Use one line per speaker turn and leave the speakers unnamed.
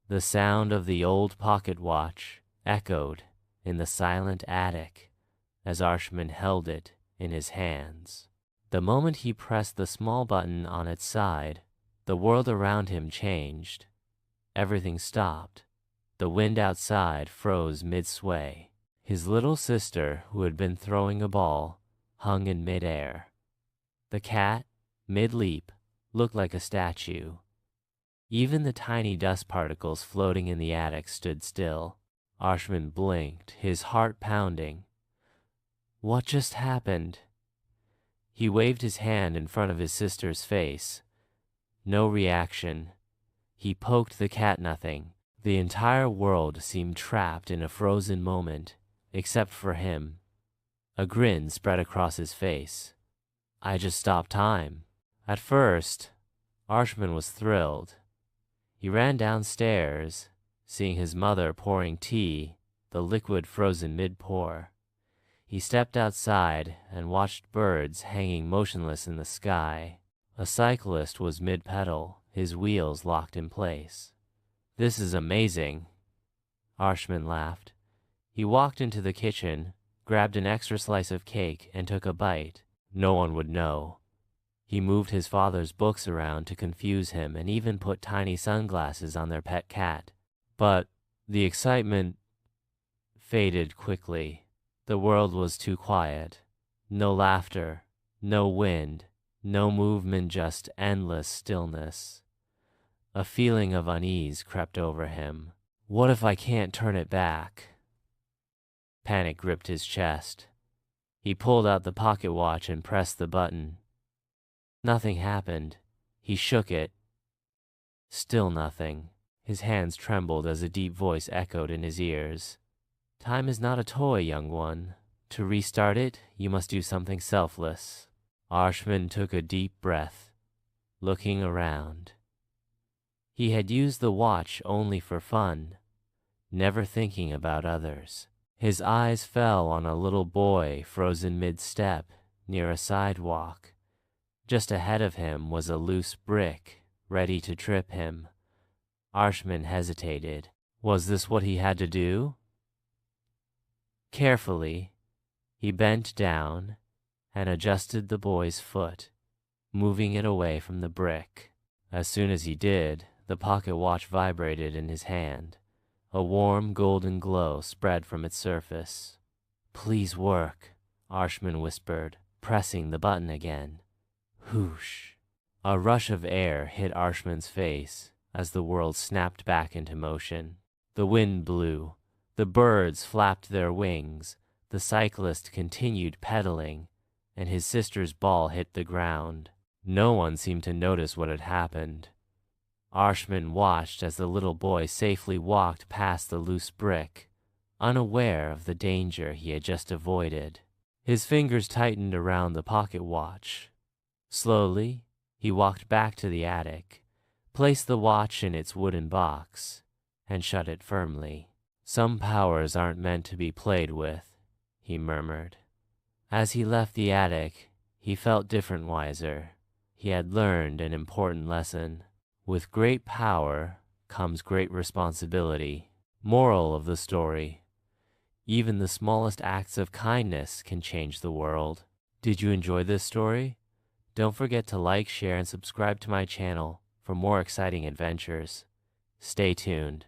The sound of the old pocket watch echoed in the silent attic as Arshman held it in his hands. The moment he pressed the small button on its side, the world around him changed. Everything stopped. The wind outside froze mid-sway. His little sister, who had been throwing a ball, hung in mid-air. The cat, mid-leap, looked like a statue. Even the tiny dust particles floating in the attic stood still. Arshman blinked, his heart pounding. What just happened? He waved his hand in front of his sister's face. No reaction. He poked the cat nothing. The entire world seemed trapped in a frozen moment, except for him. A grin spread across his face. I just stopped time. At first, Arshman was thrilled. He ran downstairs, seeing his mother pouring tea, the liquid frozen mid-pour. He stepped outside and watched birds hanging motionless in the sky. A cyclist was mid-pedal, his wheels locked in place. This is amazing, Arshman laughed. He walked into the kitchen, grabbed an extra slice of cake, and took a bite. No one would know. He moved his father's books around to confuse him and even put tiny sunglasses on their pet cat. But the excitement faded quickly. The world was too quiet. No laughter, no wind, no movement, just endless stillness. A feeling of unease crept over him. What if I can't turn it back? Panic gripped his chest. He pulled out the pocket watch and pressed the button. Nothing happened. He shook it. Still nothing. His hands trembled as a deep voice echoed in his ears. Time is not a toy, young one. To restart it, you must do something selfless. Arshman took a deep breath, looking around. He had used the watch only for fun, never thinking about others. His eyes fell on a little boy frozen mid-step near a sidewalk. Just ahead of him was a loose brick, ready to trip him. Arshman hesitated. Was this what he had to do? Carefully, he bent down and adjusted the boy's foot, moving it away from the brick. As soon as he did, the pocket watch vibrated in his hand. A warm golden glow spread from its surface. Please work, Arshman whispered, pressing the button again. Whoosh. A rush of air hit Arshman's face as the world snapped back into motion. The wind blew. The birds flapped their wings. The cyclist continued pedaling, and his sister's ball hit the ground. No one seemed to notice what had happened. Arshman watched as the little boy safely walked past the loose brick, unaware of the danger he had just avoided. His fingers tightened around the pocket watch. Slowly, he walked back to the attic, placed the watch in its wooden box, and shut it firmly. Some powers aren't meant to be played with, he murmured. As he left the attic, he felt different wiser. He had learned an important lesson. With great power comes great responsibility. Moral of the story: even the smallest acts of kindness can change the world. Did you enjoy this story? Don't forget to like, share, and subscribe to my channel for more exciting adventures. Stay tuned.